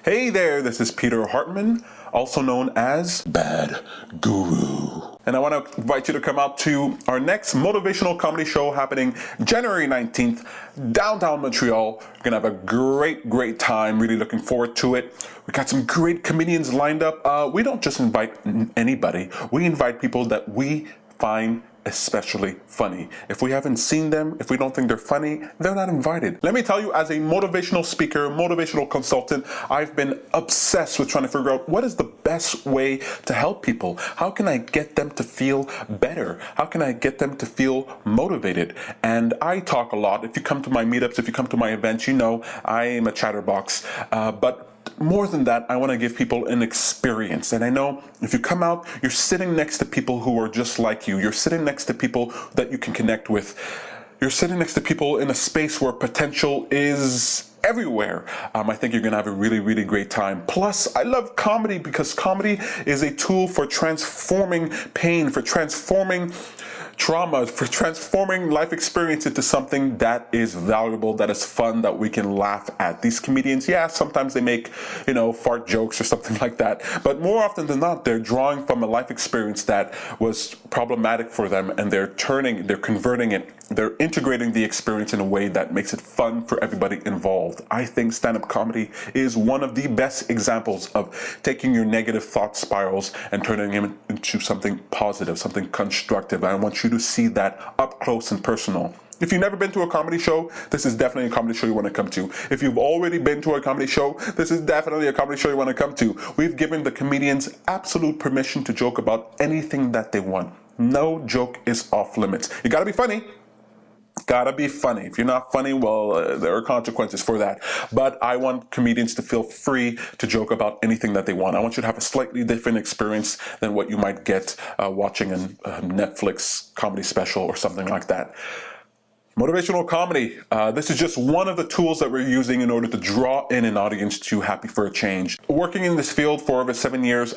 Hey there, this is Peter Hartman, also known as Bad Guru. And I want to invite you to come out to our next motivational comedy show happening January 19th, downtown Montreal. We're going to have a great time. Really looking forward to it. We got some great comedians lined up. We don't just invite anybody. We invite people that we find especially funny. If we haven't seen them, if we don't think they're funny, they're not invited. Let me tell you, as a motivational speaker, motivational consultant, I've been obsessed with trying to figure out what is the best way to help people. How can I get them to feel better? How can I get them to feel motivated? And I talk a lot. If you come to my meetups, if you come to my events, you know I am a chatterbox. But more than that, I want to give people an experience. And I know if you come out, you're sitting next to people who are just like you. You're sitting next to people that you can connect with. You're sitting next to people in a space where potential is everywhere. I think you're going to have a really great time. Plus, I love comedy because comedy is a tool for transforming pain, for transforming trauma, for transforming life experience into something that is valuable, that is fun, that we can laugh at. These comedians, yeah, sometimes they make, fart jokes or something like that. But more often than not, they're drawing from a life experience that was problematic for them, and they're converting it, they're integrating the experience in a way that makes it fun for everybody involved. I think stand-up comedy is one of the best examples of taking your negative thought spirals and turning them into something positive, something constructive. I want you to see that up close and personal. If you've never been to a comedy show, this is definitely a comedy show you want to come to. If you've already been to a comedy show, this is definitely a comedy show you want to come to. We've given the comedians absolute permission to joke about anything that they want. No joke is off limits. You gotta be funny. Gotta be funny. If you're not funny, well, there are consequences for that. But I want comedians to feel free to joke about anything that they want. I want you to have a slightly different experience than what you might get watching a Netflix comedy special or something like that. Motivational comedy. This is just one of the tools that we're using in order to draw in an audience to Happy for a Change. Working in this field for over 7 years,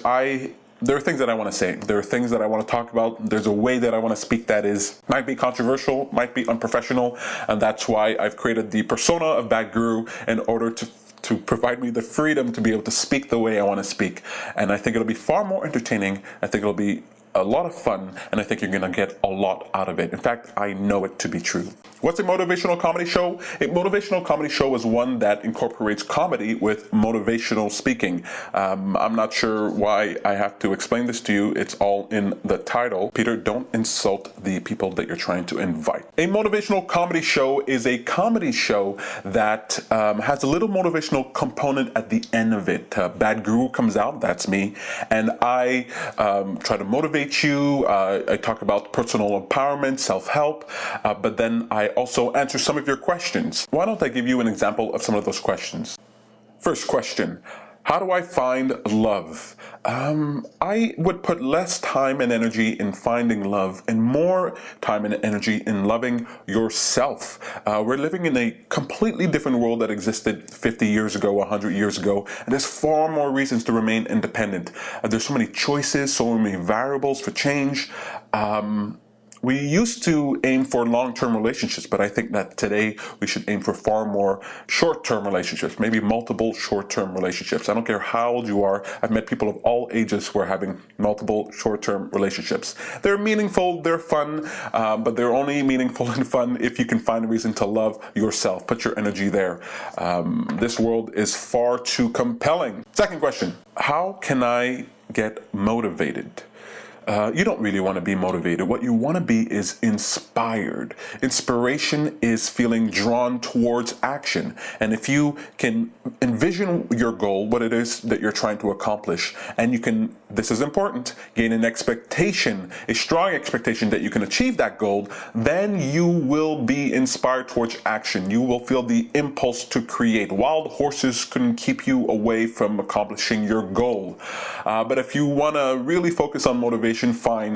there are things that I want to say. There are things that I want to talk about. There's a way that I want to speak that might be controversial, might be unprofessional, and that's why I've created the persona of Bad Guru in order to provide me the freedom to be able to speak the way I want to speak. And I think it'll be far more entertaining. I think it'll be a lot of fun, and I think you're going to get a lot out of it. In fact, I know it to be true. What's a motivational comedy show? A motivational comedy show is one that incorporates comedy with motivational speaking. I'm not sure why I have to explain this to you. It's all in the title. Peter, don't insult the people that you're trying to invite. A motivational comedy show is a comedy show that has a little motivational component at the end of it. Bad Guru comes out, that's me, and I try to motivate you. I talk about personal empowerment, self-help, but then I also answer some of your questions. Why don't I give you an example of some of those questions? First question. How do I find love? I would put less time and energy in finding love and more time and energy in loving yourself. We're living in a completely different world that existed 50 years ago, 100 years ago, and there's far more reasons to remain independent. There's so many choices, so many variables for change. We used to aim for long-term relationships, but I think that today we should aim for far more short-term relationships, maybe multiple short-term relationships. I don't care how old you are. I've met people of all ages who are having multiple short-term relationships. They're meaningful, they're fun, but they're only meaningful and fun if you can find a reason to love yourself. Put your energy there. This world is far too compelling. Second question, how can I get motivated? You don't really want to be motivated. What you want to be is inspired. Inspiration is feeling drawn towards action. And if you can envision your goal, what it is that you're trying to accomplish, and you can, this is important, gain an expectation, a strong expectation that you can achieve that goal, then you will be inspired towards action. You will feel the impulse to create. Wild horses couldn't keep you away from accomplishing your goal. But if you want to really focus on motivation, motivation, fine.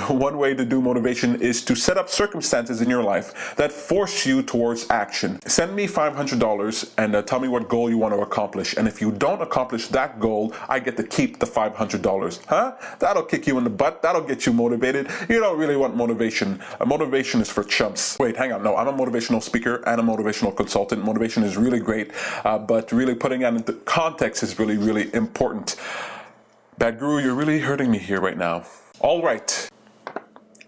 One way to do motivation is to set up circumstances in your life that force you towards action. Send me $500 and tell me what goal you want to accomplish. And if you don't accomplish that goal, I get to keep the $500. Huh? That'll kick you in the butt. That'll get you motivated. You don't really want motivation. Motivation is for chumps. Wait, hang on. No, I'm a motivational speaker and a motivational consultant. Motivation is really great, but really putting it into context is really, really important. Bad Guru, you're really hurting me here right now. All right.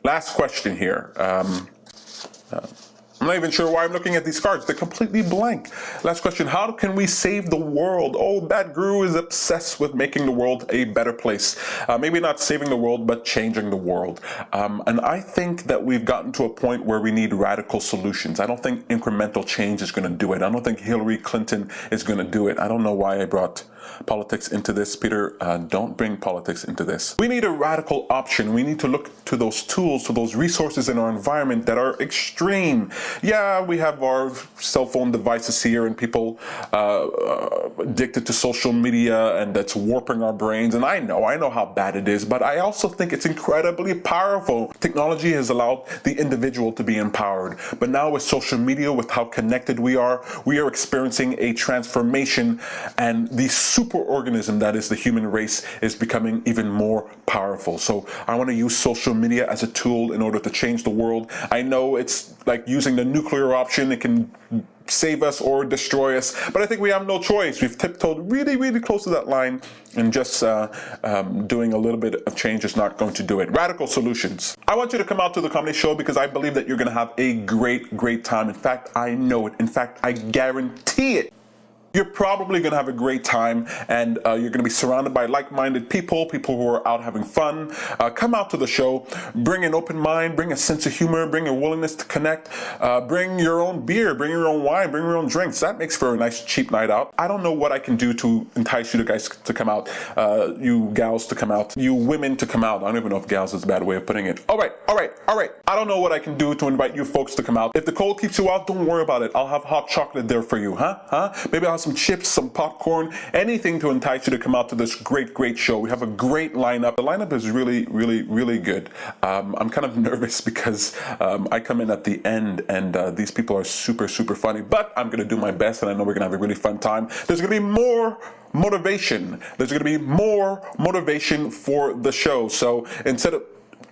Last question here. I'm not even sure why I'm looking at these cards. They're completely blank. Last question. How can we save the world? Oh, Bad Guru is obsessed with making the world a better place. Maybe not saving the world, but changing the world. And I think that we've gotten to a point where we need radical solutions. I don't think incremental change is going to do it. I don't think Hillary Clinton is going to do it. I don't know why I brought politics into this. Peter, don't bring politics into this. We need a radical option. We need to look to those tools, to those resources in our environment that are extreme. Yeah, we have our cell phone devices here and people addicted to social media, and that's warping our brains. And I know how bad it is, but I also think it's incredibly powerful. Technology has allowed the individual to be empowered. But now with social media, with how connected we are experiencing a transformation, and the superorganism that is the human race is becoming even more powerful. So I want to use social media as a tool in order to change the world. I know it's like using the nuclear option. It can save us or destroy us, but I think we have no choice. We've tiptoed really, really close to that line, and just doing a little bit of change is not going to do it. Radical solutions. I want you to come out to the comedy show because I believe that you're going to have a great, great time. In fact, I know it. In fact, I guarantee it. You're probably going to have a great time, and you're going to be surrounded by like-minded people who are out having fun. Come out to the show, bring an open mind, bring a sense of humor, bring a willingness to connect, bring your own beer, bring your own wine, bring your own drinks. That makes for a nice cheap night out. I don't know what I can do to entice you guys to come out, you gals to come out, you women to come out. I don't even know if gals is a bad way of putting it. All right. I don't know what I can do to invite you folks to come out. If the cold keeps you out, don't worry about it. I'll have hot chocolate there for you, huh? Maybe I'll have some chips, some popcorn, anything to entice you to come out to this great, great show. We have a great lineup. The lineup is really, really, really good. I'm kind of nervous because I come in at the end, and these people are super, super funny, but I'm going to do my best, and I know we're going to have a really fun time. There's going to be more motivation. There's going to be more motivation for the show. So instead of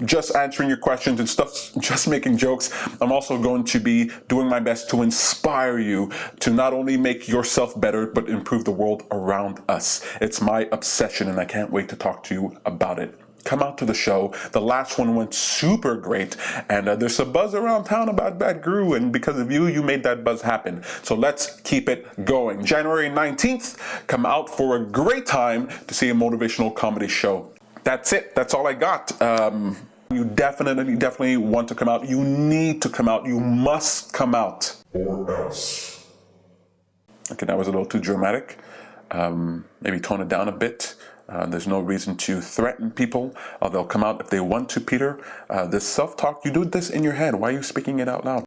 just answering your questions and stuff, just making jokes, I'm also going to be doing my best to inspire you to not only make yourself better, but improve the world around us. It's my obsession, and I can't wait to talk to you about it. Come out to the show. The last one went super great, and there's a buzz around town about Bad Guru, and because of you, you made that buzz happen. So let's keep it going. January 19th, come out for a great time to see a motivational comedy show. That's it. That's all I got. You definitely want to come out. You need to come out. You must come out. Or else. Okay, that was a little too dramatic. Maybe tone it down a bit. There's no reason to threaten people. They'll come out if they want to, Peter. This self-talk, you do this in your head. Why are you speaking it out loud?